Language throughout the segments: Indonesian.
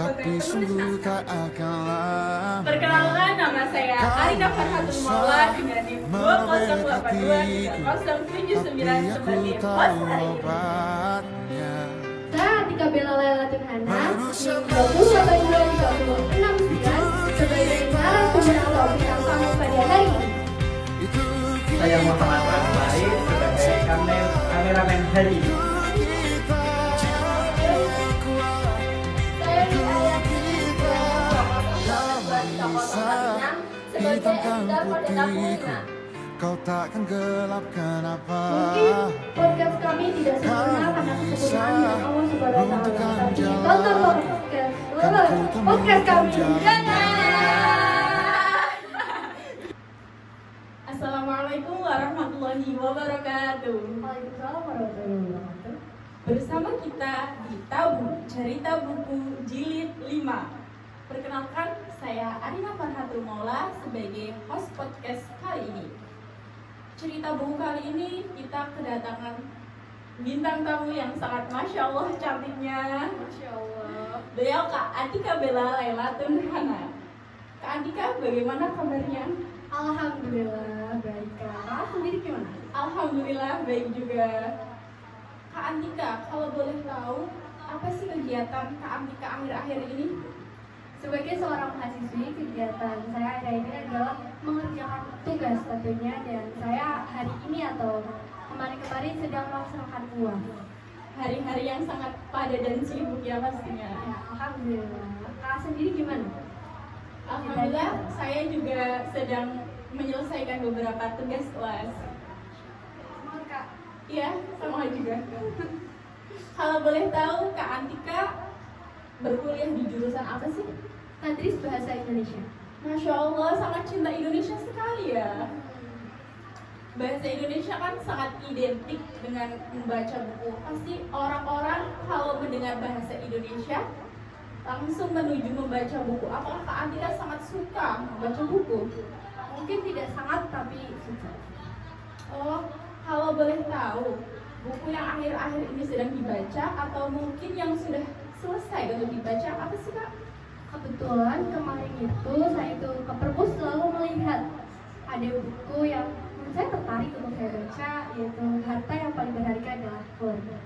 tapi sungguh tak akan lama. Perkenalkan, nama saya Arina Farhatul Maula dengan NIM 208230779 sebagai host hari ini. Saya Atika Bella Lailatul Hana, NIM 2082369 sebagai narasumber atau bintang tamu pada hari ini. Saya Muhammad Rasmari sebagai kameramen hari ini. Hitamkan putihku, kau takkan gelapkan apa. Mungkin podcast kami tidak sempurna karena kesempurnaan yang Allah Subhanahu wa Ta'ala. Tapi tonton podcast kami. Assalamualaikum warahmatullahi wabarakatuh. Waalaikumsalam warahmatullahi wabarakatuh. Bersama kita di Tabu Cerita Buku Jilid 5. Perkenalkan, saya Arina Farhatul Maula sebagai host podcast kali ini. Cerita buku kali ini kita kedatangan bintang tamu yang sangat Masya Allah cantiknya. Masya Allah. Beliau Kak Atika Bella Lailatul Hana. Kak Atika, bagaimana kabarnya? Alhamdulillah baik. Kak sendiri gimana? Alhamdulillah baik juga. Kak Atika, kalau boleh tahu, apa sih kegiatan Kak Atika akhir-akhir ini? Sebagai seorang mahasiswi, kegiatan saya hari ini adalah mengerjakan tugas tentunya, dan saya hari ini atau kemarin-kemarin sedang melaksanakan uang. Hari-hari yang sangat padat dan sibuk ya pastinya. Ya, alhamdulillah. Kak sendiri gimana? Alhamdulillah, saya juga sedang menyelesaikan beberapa tugas kelas. Semangat Kak. Iya, sama juga. Kalau boleh tahu, Kak Atika berkuliah di jurusan apa sih? Tadris Bahasa Indonesia. Masya Allah, sangat cinta Indonesia sekali ya. Bahasa Indonesia kan sangat identik dengan membaca buku. Pasti orang-orang kalau mendengar bahasa Indonesia langsung menuju membaca buku. Apakah Kak Atika sangat suka membaca buku? Mungkin tidak sangat, tapi suka. Oh, kalau boleh tahu, buku yang akhir-akhir ini sedang dibaca atau mungkin yang sudah selesai untuk dibaca apa sih Kak? Kebetulan kemarin itu saya itu ke perpus selalu melihat ada buku yang menurut saya tertarik untuk saya baca, yaitu Harta Yang Paling Berharga Adalah Keluarga.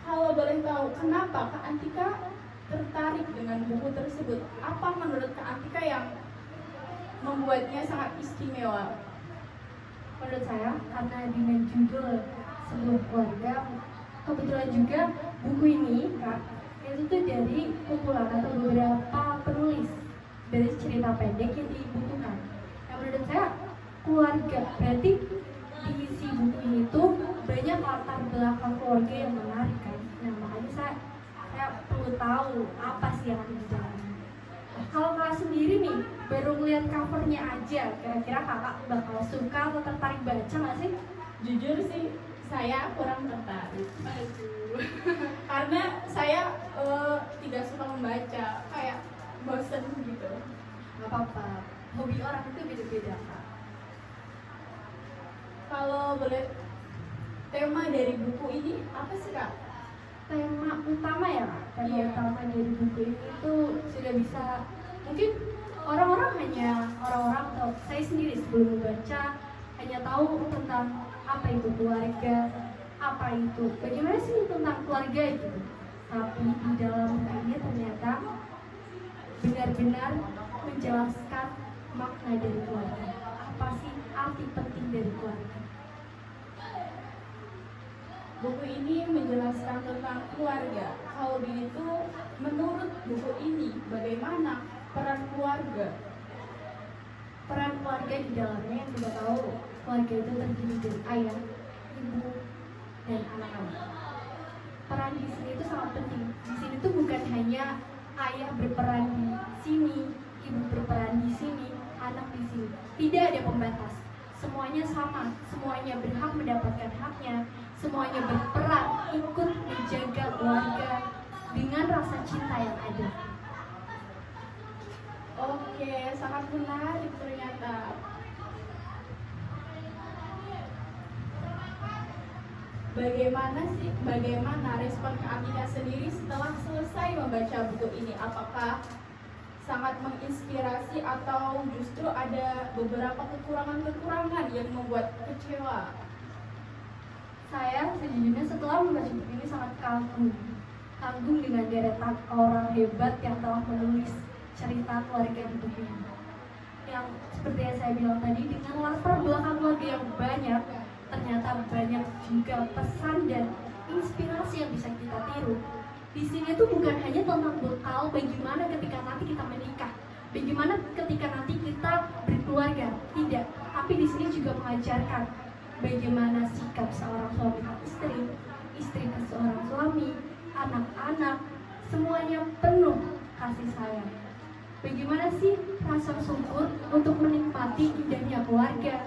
Kalau boleh tahu, kenapa Kak Atika tertarik dengan buku tersebut? Apa menurut Kak Atika yang membuatnya sangat istimewa? Menurut saya karena dengan judul Sebuah Keluarga, kebetulan juga buku ini Kak itu tuh dari kumpulan atau beberapa penulis dari cerita pendek yang dibukukan. Yang menurut saya keluarga, berarti di isi buku ini tuh banyak latar belakang keluarga yang menarik kan. Nah makanya saya perlu tahu apa sih yang ada di dalamnya. Kalau kakak sendiri nih baru ngeliat covernya aja, kira-kira kakak bakal suka atau tertarik baca nggak sih? Jujur sih, saya kurang tertarik. Karena saya tidak suka membaca, kayak bosen gitu. Gak apa-apa, hobi orang itu beda-beda Kak. Kalau boleh, tema dari buku ini apa sih Kak? Tema utama ya Kak, tema Iya. utama dari buku ini itu sudah bisa, mungkin orang-orang atau saya sendiri sebelum membaca hanya tahu tentang apa itu keluarga, apa itu, bagaimana sih tentang keluarga gitu. Tapi di dalam buku ini ternyata benar-benar menjelaskan makna dari keluarga. Apa sih arti penting dari keluarga? Buku ini menjelaskan tentang keluarga. Kalau begitu, menurut buku ini, bagaimana peran keluarga? Peran keluarga di dalamnya yang kita tahu, keluarga itu terdiri dari ayah, ibu, dan anak-anak. Peran di sini itu sangat penting. Di sini tuh bukan hanya ayah berperan di sini, ibu berperan di sini, anak di sini. Tidak ada pembatas. Semuanya sama, semuanya berhak mendapatkan haknya, semuanya berperan ikut menjaga keluarga dengan rasa cinta yang ada. Oke, sangat menarik ternyata. Bagaimana respon Kak Atika sendiri setelah selesai membaca buku ini? Apakah sangat menginspirasi atau justru ada beberapa kekurangan-kekurangan yang membuat kecewa? Saya sejujurnya setelah membaca buku ini sangat kagum dengan deretan orang hebat yang telah menulis cerita keluarga di buku ini. Yang seperti yang saya bilang tadi, dengan latar belakang keluarga yang banyak, ternyata banyak juga pesan dan inspirasi yang bisa kita tiru. Di sini tuh bukan hanya tentang bekal bagaimana ketika nanti kita menikah, bagaimana ketika nanti kita berkeluarga, tidak. Tapi di sini juga mengajarkan bagaimana sikap seorang suami ke istri, istri ke seorang suami, anak-anak, semuanya penuh kasih sayang. Bagaimana sih rasa syukur untuk menikmati indahnya keluarga,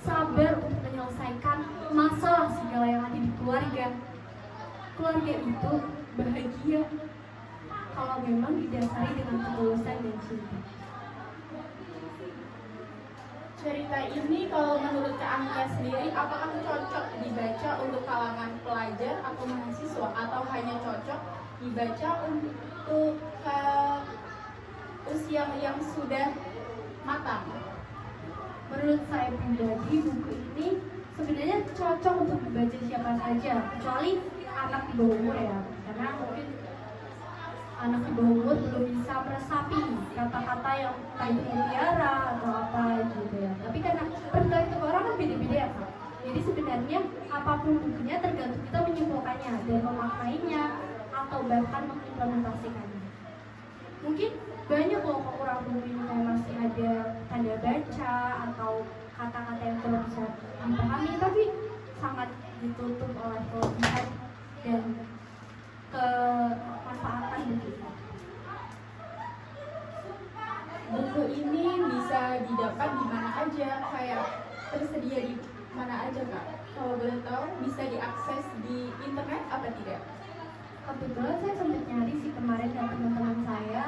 sabar untuk menyelesaikan masalah segala yang ada di keluarga. Keluarga itu bahagia kalau memang didasari dengan ketulusan dan cinta. Cerita ini kalau menurut Kak Anika sendiri, apakah cocok dibaca untuk kalangan pelajar atau mahasiswa, atau hanya cocok dibaca untuk usia yang sudah matang? Menurut saya pribadi, buku ini sebenarnya cocok untuk dibaca siapa saja, kecuali anak di bawah umur ya, karena mungkin anak di bawah umur belum bisa meresapi kata-kata yang kayak mutiara atau apa gitu ya. Tapi karena perspektif orang kan beda-beda ya Kak. Jadi sebenarnya apapun bukunya tergantung kita menyimpulkannya dan memaknainya atau bahkan mengimplementasikannya. Mungkin banyak loh kurang buku ini kayak masih ada tanda baca atau kata-kata yang kurang bisa dipahami, tapi sangat ditutup oleh kelebihan dan kemanfaatan begitu. Buku ini bisa didapat di mana aja, kayak tersedia di mana aja Kak? Kalau boleh tahu, bisa diakses di internet apa tidak? Kebetulan saya sempat nyari sih kemarin dan teman-teman saya,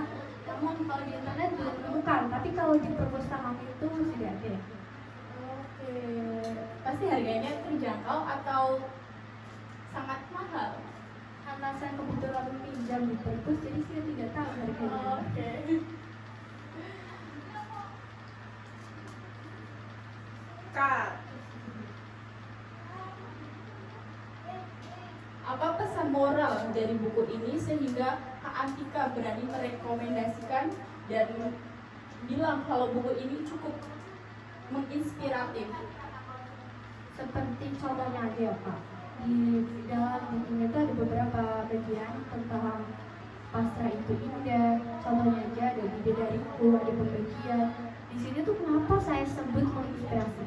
namun kalau di internet belum menemukan, tapi kalau di perpustakaan itu sudah ada. Oke, pasti harganya terjangkau atau sangat mahal? Karena saya kebetulan pinjam di perpus, jadi saya tidak tahu harganya. Oke. Kak, apa pesan moral dari buku ini sehingga Kak Atika berani merekomendasikan dan bilang kalau buku ini cukup menginspiratif? Seperti contohnya aja ya Pak, di dalam buku itu ada beberapa bagian tentang pasrah itu indah. Contohnya aja ada bidadariku, ada pembagian. Di sini tuh kenapa saya sebut menginspirasi?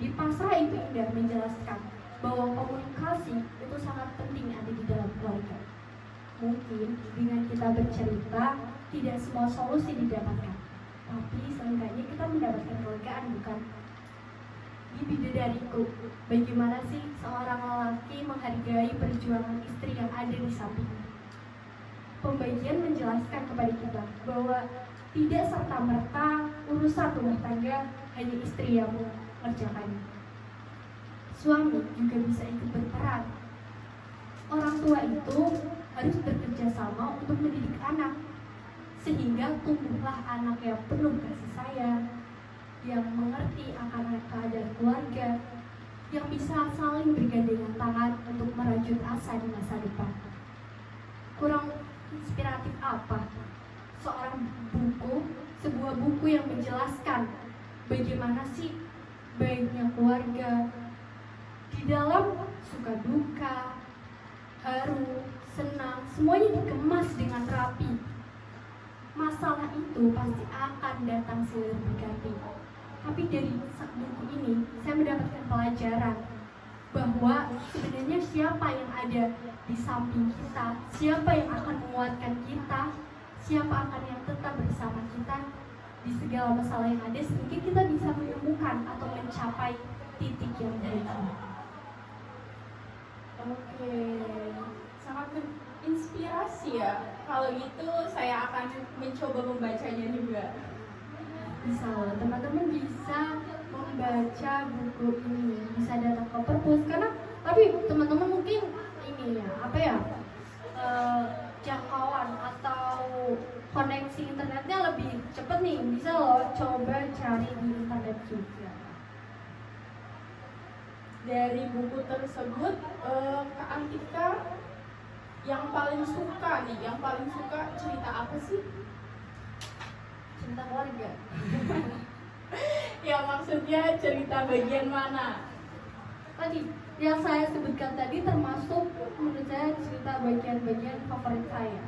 Di pasrah itu indah menjelaskan bahwa komunikasi itu sangat penting ada di dalam keluarga. Mungkin dengan kita bercerita tidak semua solusi didapatkan, tapi seenggaknya kita mendapatkan kelegaan, bukan? Di bidadariku, bagaimana sih seorang lelaki menghargai perjuangan istri yang ada di sampingnya? Pembagian menjelaskan kepada kita bahwa tidak serta-merta urusan rumah tangga hanya istri yang mengerjakannya. Suami juga bisa ikut berperan. Orang tua itu harus bekerja sama untuk mendidik anak, sehingga tumbuhlah anak yang penuh kasih sayang, yang mengerti akan keadaan keluarga, yang bisa saling bergandengan tangan untuk merajut asa di masa depan. Kurang inspiratif apa? Sebuah buku yang menjelaskan bagaimana sih baiknya keluarga, di dalam suka duka, haru, senang, semuanya dikemas dengan rapi. Masalah itu pasti akan datang silih berganti. Tapi dari buku ini saya mendapatkan pelajaran bahwa sebenarnya siapa yang ada di samping kita, siapa yang akan menguatkan kita, siapa akan yang tetap bersama kita di segala masalah yang ada, sehingga kita bisa menemukan atau mencapai titik yang baik. Oke, sangat menginspirasi ya. Kalau gitu saya akan mencoba membacanya juga. Bisa loh, teman-teman bisa membaca buku ini, bisa datang ke perpus, karena Tapi teman-teman mungkin ini ya, apa ya, jangkauan atau koneksi internetnya lebih cepet nih, bisa loh coba cari di internet juga. Dari buku tersebut, Kak Antika yang paling suka cerita apa sih? Cinta keluarga. Ya maksudnya cerita bagian mana? Tadi yang saya sebutkan tadi termasuk menurut saya cerita bagian-bagian favorit saya.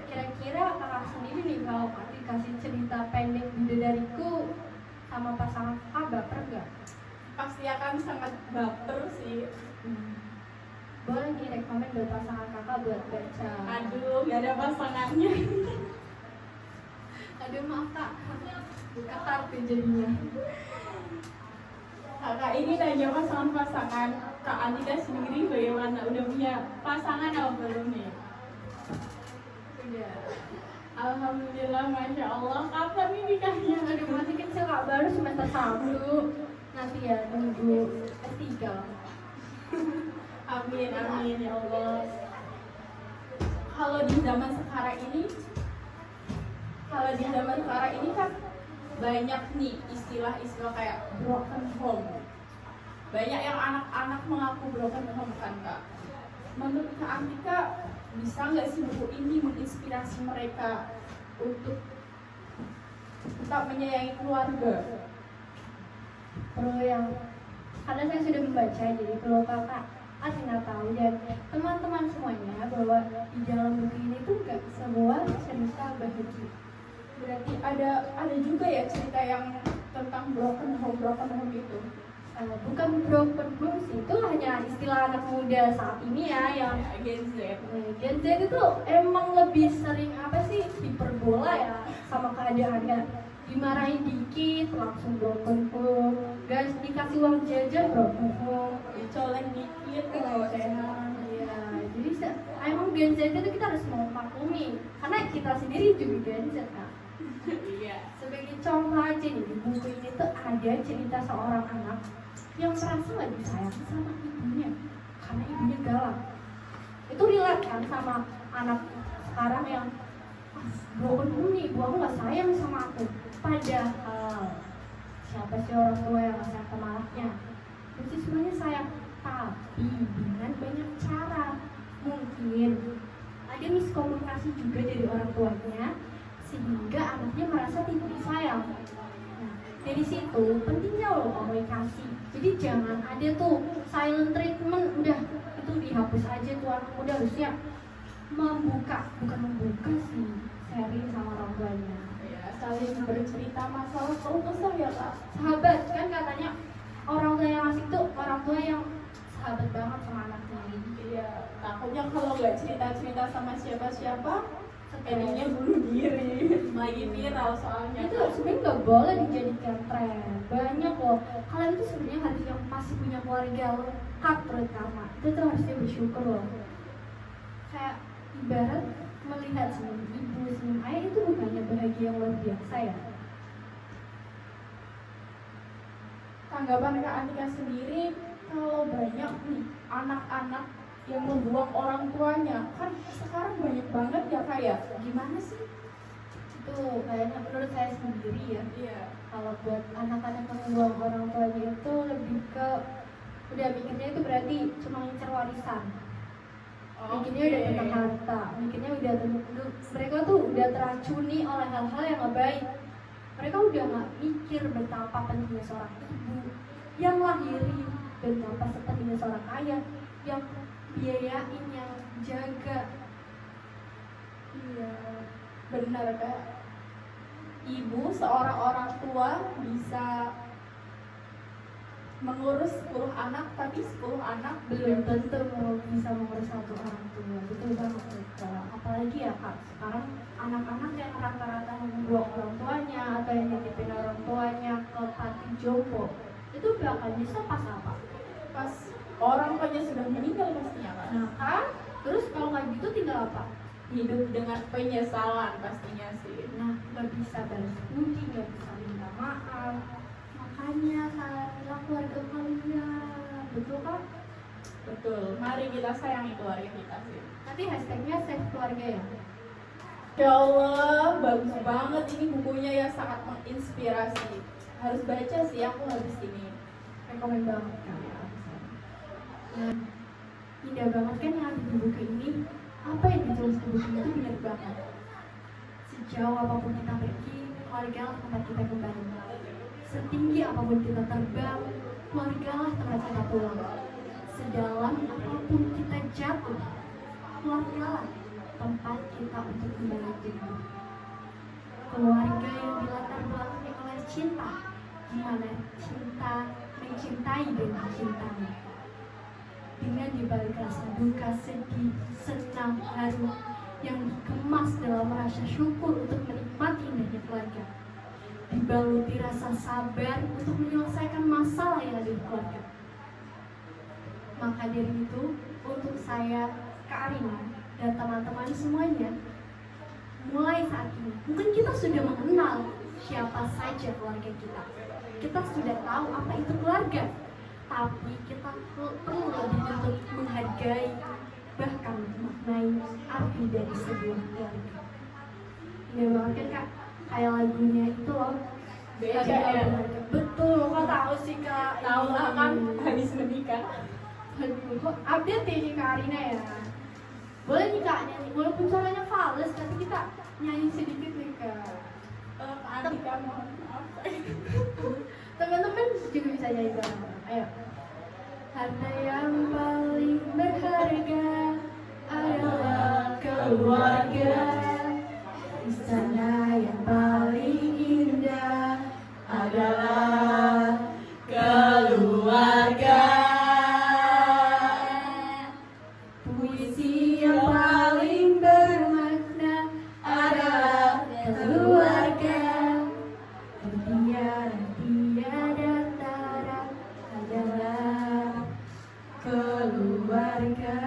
Kira-kira kakak sendiri nih, kalau dikasih cerita pendek bidadariku sama pasangan kakak, baper nggak? Pasti akan sangat baper sih. Boleh direkomend buat pasangan kakak buat baca. Aduh, gak ada pasangannya. Aduh maaf kak, buka kartu jadinya. Kakak ini nanya pasangan. Kak Antika sendiri bagaimana? Udah punya pasangan atau belum nih? Udah. Alhamdulillah, Masya Allah. Kapan nih nikahnya? Aduh masih kecil kak, baru semester 1. Nanti ya nunggu S3. Amin, amin ya Allah. Kalau di zaman sekarang ini kan banyak nih istilah-istilah kayak broken home. Banyak yang anak-anak mengaku broken home kan Kak. Menurut Kak Antika, bisa nggak sih buku ini menginspirasi mereka untuk tetap menyayangi keluarga? Perlu yang, karena saya sudah membaca, jadi perlu kakak Asina tahu dan teman-teman semuanya bahwa di dalam buku ini tuh nggak semua cerita bahagia. Berarti ada juga ya cerita yang tentang broken home itu. Bukan broken home sih, itu hanya istilah anak muda saat ini ya, yang Gen Z. Gen Z itu emang lebih sering apa sih, hiperbola ya sama keadaannya. Dimarahin dikit langsung broken home, guys dikasih uang jajan broken home, Colek dikit kelecehan. ya jadi emang Gen Z itu kita harus memaklumi karena kita sendiri juga Gen Z kan. Iya. Sebagai contoh aja nih, di buku ini tuh ada cerita seorang anak yang merasa gak disayang sama ibunya karena ibunya galak. Itu relate kan sama anak sekarang yang broken home nih, ibu aku gak sayang sama aku. Padahal siapa sih orang tua yang gak sayang sama anaknya? Mesti semuanya sayang, tapi dengan banyak cara. Mungkin ada miskomunikasi juga dari orang tuanya sehingga anaknya merasa tidak disayang. Nah, dari situ pentingnya loh komunikasi. Jadi jangan ada tuh silent treatment, udah itu dihapus aja tuh, anak muda harusnya bukan membuka sih, sharing sama orang tuanya. Ya, saling bercerita masalah keluh kesah ya Kak. Sahabat kan katanya, orang tua yang asik tuh orang tua yang sahabat banget sama anaknya. Iya, takutnya kalau nggak cerita sama siapa-siapa, endingnya bunuh diri. Lagi viral soalnya. Itu sebenarnya nggak boleh dijadikan tren. Banyak loh, kalian tuh sebenarnya harus yang masih punya keluarga lengkap terutama. Itu tuh harusnya bersyukur loh. Kayak ibarat melihat senyum ibu, senyum ayah itu bukannya bahagia yang luar biasa ya. Tanggapan Kak Antika sendiri, kalau banyak nih anak-anak yang membuang orang tuanya, kan sekarang banyak banget ya Kak ya. Gimana sih? Itu kayaknya menurut saya sendiri ya. Iya. Kalau buat anak-anak yang membuang orang tuanya itu lebih ke udah mikirnya itu berarti cuma ngincer warisan. Mikirnya udah tentang harta, mikirnya udah tentang, mereka tuh udah teracuni oleh hal-hal yang gak baik. Mereka udah gak mikir betapa pentingnya seorang ibu yang lahirin, betapa pentingnya seorang ayah yang biayain, yang jaga. Iya, benar Kak. Ibu seorang orang tua bisa mengurus 10 anak, tapi 10 anak Belum tentu mau bisa mengurus satu orang tua. Betul banget Kak. Apalagi ya Kak, sekarang anak-anak yang rata-rata membuang orang tuanya atau yang nitipin orang tuanya ke panti jompo, itu bakal bisa pas apa? pas orang tuanya sudah meninggal pastinya Kak. Nah kan, terus kalau nggak gitu tinggal apa? Hidup dengan penyesalan pastinya sih. Nah, nggak bisa balas budi, nggak bisa minta maaf. Makanya sayangilah keluarga kalian. betul Kak? Betul, mari kita sayangi keluarga kita sih. Nanti hashtagnya save keluarga ya. Ya Allah, bagus banget ini bukunya ya, sangat menginspirasi. Harus baca sih aku habis ini. Rekomen banget Kak. Nah, indah banget kan yang ada di buku ini. Apa yang ditulis di buku itu benar banget. Sejauh apapun kita pergi, keluarga lah tempat kita kembali. Setinggi apapun kita terbang, keluarga lah tempat kita pulang. Sedalam apapun kita jatuh, keluarga lah tempat kita untuk kembali jatuh. Keluarga yang dilatar belakangi oleh cinta, gimana cinta mencintai dan dicintai. Dengan dibalik rasa duka, sedih, senang, haru yang dikemas dalam rasa syukur untuk menikmati indahnya keluarga, dibaluti rasa sabar untuk menyelesaikan masalah yang ada di keluarga. Maka dari itu, untuk saya, Kak Arina, dan teman-teman semuanya, mulai saat ini, mungkin kita sudah mengenal siapa saja keluarga kita. Kita sudah tahu apa itu keluarga, tapi kita perlu lebih untuk menghargai, bahkan memaknai arti dari sebuah keluarga. Ini banget kan Kak, kayak lagunya itu loh. Beda ya? Betul, kok tahu sih Kak? Tahu lah kan, habis menikah. Aduh, kok update ini Kak Arina ya? Boleh nih Kak nyanyi, walaupun suaranya fals, tapi kita nyanyi sedikit nih Kak. Andika mohon maaf. Teman-teman juga bisa nyanyi bareng. Ayo. Harta yang paling berharga adalah keluarga. Istana yang paling indah adalah keluarga. Puisi yang paling bermakna adalah keluarga. Tiada tiada tara adalah keluarga.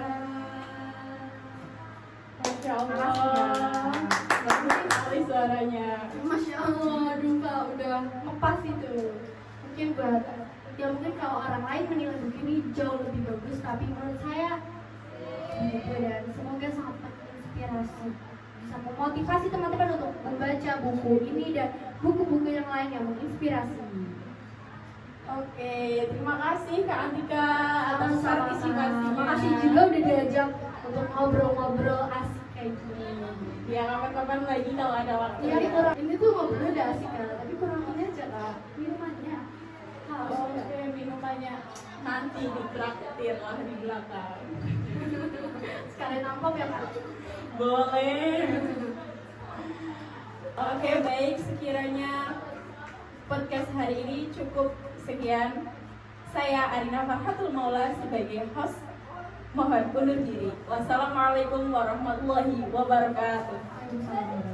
Masya Allah, bagus sekali suaranya. Masya Allah, aduh Kak, udah ngepas itu. Mungkin buat, ya mungkin kalau orang lain menilai begini jauh lebih bagus, tapi menurut saya begitu. Dan semoga sangat menginspirasi, bisa memotivasi teman-teman untuk membaca buku ini dan buku-buku yang lain yang menginspirasi. Oke, terima kasih Kak Andika atas partisipasinya. Makasih juga udah diajak untuk ngobrol-ngobrol asik kayak gini. Ya kapan-kapan lagi kalau ada waktu. Ya, ini tuh ngobrol udah asik Kak, tapi kurangnya aja Kak, minumannya. Oke, minumannya nanti ditraktir lah di belakang. Sekalian amplop ya Kak? Boleh. Oke, baik, sekiranya podcast hari ini cukup sekian. Saya Arina Farhatul Maula sebagai host. Mohon undur diri. Wassalamualaikum warahmatullahi wabarakatuh. Waalaikumsalam.